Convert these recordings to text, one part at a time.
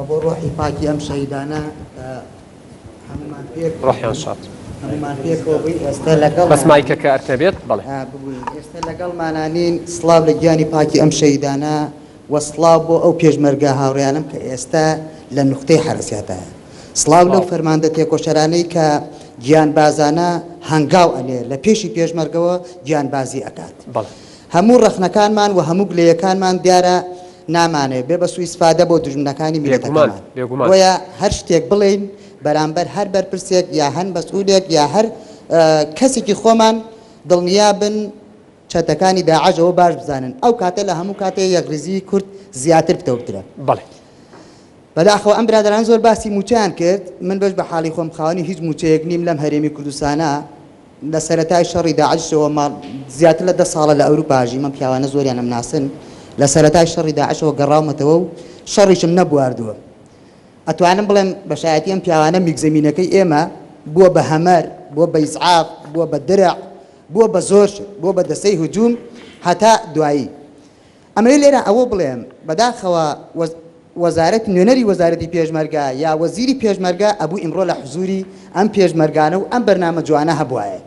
بۆ ڕۆحی پاکی ئەم شەهیدانە هەمومان پێک ڕۆحیان شاد هەمومان پێکەوە بووین ئێستا لەگەڵ بەس مایکە کە ئەرتەبێت بەڵێ ببووین ئێستا لەگەڵمانانین سڵاو لە گیانی پاکی ئەم شەهیدانە و سڵاو بۆ ئەو پێشمەرگە هاوڕێیانم کە ئێستا لە نوختەی حرەسیاتە سڵاو لەو فەرماندە تێکۆشەرانەی کە گیانبازانە هەنگاو ئەنێ لە پێشی پێشمەرگەوە گیانبازی ئەکات هەموو ڕەخنەکانمان و هەموو گلەیەکانمان دیارە نامانێ بێ بە سوء ئیسفادە بۆ دوژمنەکانی میلەتەکەمان بۆیە هەر شتێک بڵێن بەرامبەر هەر بەرپرسێک یا هەر مەسئولێک یا هەر کەسێکی خۆمان دڵنیا بن چەتەکانی داعەشەوە باش بزانن ئەو کاتە لە هەموو کاتێ یەکریزی کورد زیاتر بتەوترە بەڵێ بەداخەوە ئەم برادران زۆر باسی موچیان کرد من بەش بە حاڵی خۆم خاوەنی هیچ موچەیەک نیم لەم هەرێمی کوردستانە لە سەرەتای شەڕی داعەشەوە زیاتر لە 10 ساڵە لە ئەوروپاژی من پیاوانە زۆریان ئەمناسن لە سەرەتای شەڕی داعەشەوە گەڕاومەتەوە و شەڕیشم نەبواردووە ئەتوانم بڵێم بە شایەتی ئەم پیاوانە میگزەمینەکەی ئێمە بووە بە هەمەر بووە بە ئیسعاف بووە بە درع بووە بە زۆر بووە بە دەسەی هجووم هەتا دوایی ئەمەوێ لێرە ئەوە بڵێم بەداخەوە وەزارەت نوێنەری وەزارەتی پێشمەرگە یا وەزیری پێشمەرگە ئەبوو ئیمڕۆ لە حزوری ئەم پێشمەرگانە و ئەم بەرنامە جوانە هەبوایە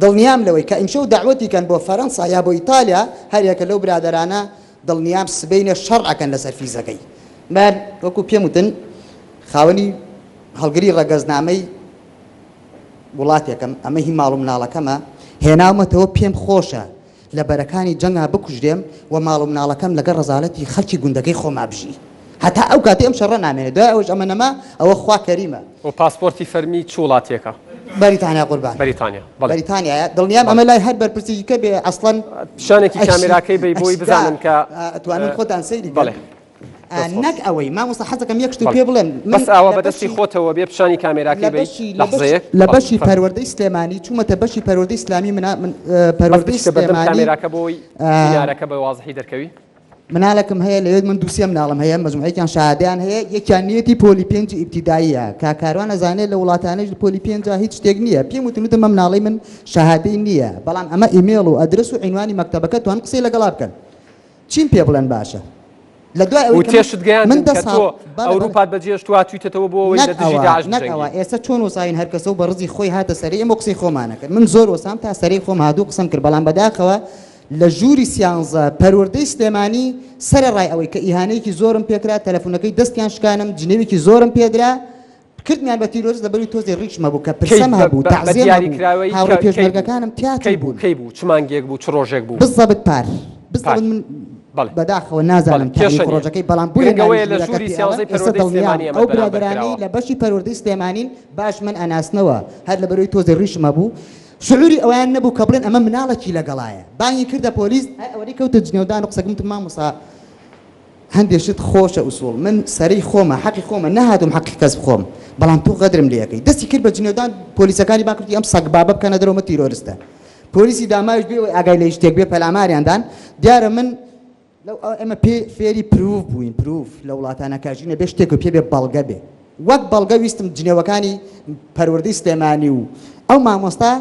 دڵنیام لەوەی کە ئیمشەو داعوەتیکەن بۆ فەرەنسا یا بۆ ئیتالیا هەریەکە لەو برادرانە دڵنیام سبەینە شەڕ ئەکەن لەسەر فیزەکەی من وەکو پێم وتن خاوەنی هەڵگری ڕەگەزنامەی وڵاتێکم ئەمە هی ماڵ و مناڵەکەمە هێناومەتەوە پێم خۆشە لە بەرەکانی جەنگا بکوژرێم و ماڵ و مناڵەکەم لەگەڵ ڕەزالەتی خەڵکی گوندەکەی خۆما بژی هەتا ئەو کاتی ئەم شەڕە نامێنێت دوای ئەوەش ئەمە نەما ئەوە خوا کەریمە و پاسپۆرتی فەرمی چ وڵاتێکە بەریتانیا قوربان بەریتانیا دڵنیام ئەمە لای هەر بەرپرسێکی کە بێ ئەسڵەن پیشانێکی کامێراکەی بی بۆی بزانم کە ئەتوانن خۆتان سەیری بڵێ نەک ئەوەی مامۆستا حەزەکەم یەک شت پێ بڵێم بەس ئاوا بەدەستی خۆتەوە بێ پیشانی کامێراکەی بی لەحزەیەک لە بەشی پەروەردەی سلێمانی چوومەتە بەشی پەروەردەی ئیسلامی پەروەردەی سلێمانی کامێراکە بۆی بینارەکە بە وازحی دەرکەوی مناڵەکەم هەیە لەوێت من دووسێ مناڵم هەیە مەجموعەیەکیان شادیان هەیە یەکیان نیەتی پۆلی پێنج ئیبتیداییە کاکاروان ئەزانێت لە وڵاتانەش پۆلی پێنج هیچ شتێک نییە پێم وتنوتە مە مناڵی من شەهادەی نییە بەڵام ئەمە ئیمێڵ و ئەدرس و عنوانی مەکتەبەکە توان قسەی لەگەڵا بکەن چیم پێ بڵێن باشە لە دوای ئەوەی تێشت گەیاندن کە تۆ ئەوروپات بەجێشتووە تویتەوە بۆ ئەوەی لە دژی داعش نەکەوە ئێستا چۆن وەساین هەر کەسە و بە ڕزی خۆی هاتە سەری ئەمە قسەی خۆمانەکرد من زۆر وەسام تا سەری خۆم هاتوو قسەم کرد بەڵام بەداخەوە لە ژووری سیانزە پەروەردەی سلێمانی سەرڕای ئەوەی کە ئیهانەیەکی زۆرم پێکرا تەلەفۆنەکەی دەستیان شکانم جنێوێکی زۆرم پێدرا کردمیان بە تیرۆز لەبەری تۆزی ڕیشمە بوو کە پرسەم هەبوو تەعزیێم هەبوو هاوڕێ پێشمەرگەکانم تیاتر بوون کەی بوو چ مانگێک بوو چ ڕۆژێک بوو بزەبت پار بزەبت من بەداخەوە نازانم تاریخ ڕۆژەکەی بەڵام بووە لە ژووری سیانزەی پەروەردەی سلێمانی ئەو برادرانی لە بەشی پەروەردەی سلێمانین باش من ئەناسنەوە هەر لەبەرەوەی تۆزی ڕیشمە بوو شعوری ئەویان نەبوو کە بڵێن ئەمە مناڵێکی لەگەڵایە بانگی کردە پۆلیس ئەوەی کەوتە جنێودان و قسەکەم مامۆستا هەندێک شت خۆشە ئوسوڵ من سەرەی خۆمە حەقی خۆمە نەهاتم حەقی کەس بخۆم بەڵام تۆ غەدرم لێەکەی دەستی کرد بە جنێودان پۆلیسەکانی باکردی ئەم سەگ بابە بکەنە دەرەوە تیرۆریستە پۆلیسی داماویش بێ ئاگای لە شتێک بێ پەلاماریاندان دیارە من لەو ئەمە فێری پروف بووین پروف لە وڵاتانە کاژینە بێ شتێک و پێ بێ بەڵگە بێ وەک بەڵگە ویستم جنێوەکانی پەروەردەی سلێمانی و ئەو مامۆستا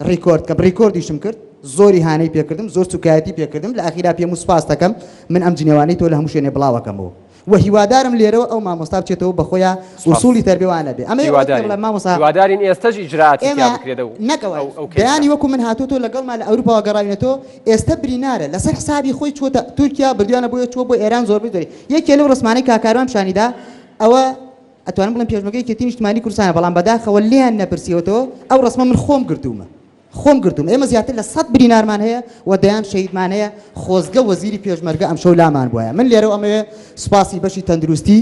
ڕیکۆرد کە ڕیکۆردیشم کرد زۆری هانەی پێکردم زۆر سوکایەتی پێکردم لە ئاخیرا پێم سوپاس دەکەم من ئەم جنێوانەی تۆ لە هەموو شوێنێ بڵاوەکەمەوە و هیوادارم لێرەوە ئەو مامۆستا بچێتەوە بە خۆیان ئوسوڵی تەربیەوانە بێ ئەمە هیوادارین ئێستاش ئیجراعاتی بکرێتەوە نەکەوە بەیانی وەکو من هاتوۆ تۆ لەگەڵمان لە ئەوروپاوە گەڕاوینێتەوە ئێستا برینارە لەسەر حسابی خۆی چۆتە تورکیا بردوانە بۆیە چوە بۆ ئێران زۆربەی دەری یەکێ لەو ڕسمانەی کاکاروان شانیدا ئەوە ئەتوانم بڵێم پێشمەرگەی کێتی نیشتمانی کوردستانە بەڵام بەداخەوە لیان نەپرسیەوەتەوە ئەو ڕسمە من خۆم گرتومە ئێمە زیاتر لە 100 برینارمان هەیە و دەیان شەهیدمان هەیە خۆزگە وەزیری پێشمەرگە ئەمشەو لامان بووە من لێرە ئەمەوێ سوپاسی بەشی تەندروستی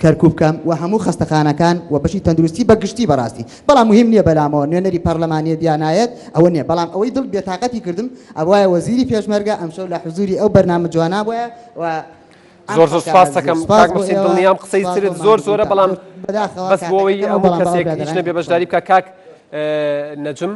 کەرکوب بکەم و هەموو خەستەخانەکان و بەشی تەندروستی بەگشتی بەڕاستی بەڵام مهم نییە بەلامەوە نوێنەری پەرلەمانی دیانایەت ئەوە نییە بەڵام ئەوەی دڵ بێتاقەتی کردم ئەوایە وەزیری پێشمەرگە ئەمشەو لە حزوری ئەو بەرنامە جوانە بووە و زۆر سوپاس دەکەم کاک مەسید دڵنیام قسەی سرت زۆرە بەڵام بەس بۆەوەی ئەموو کەسێک هیچ نەبێ بەشداری بکە کاک نەجم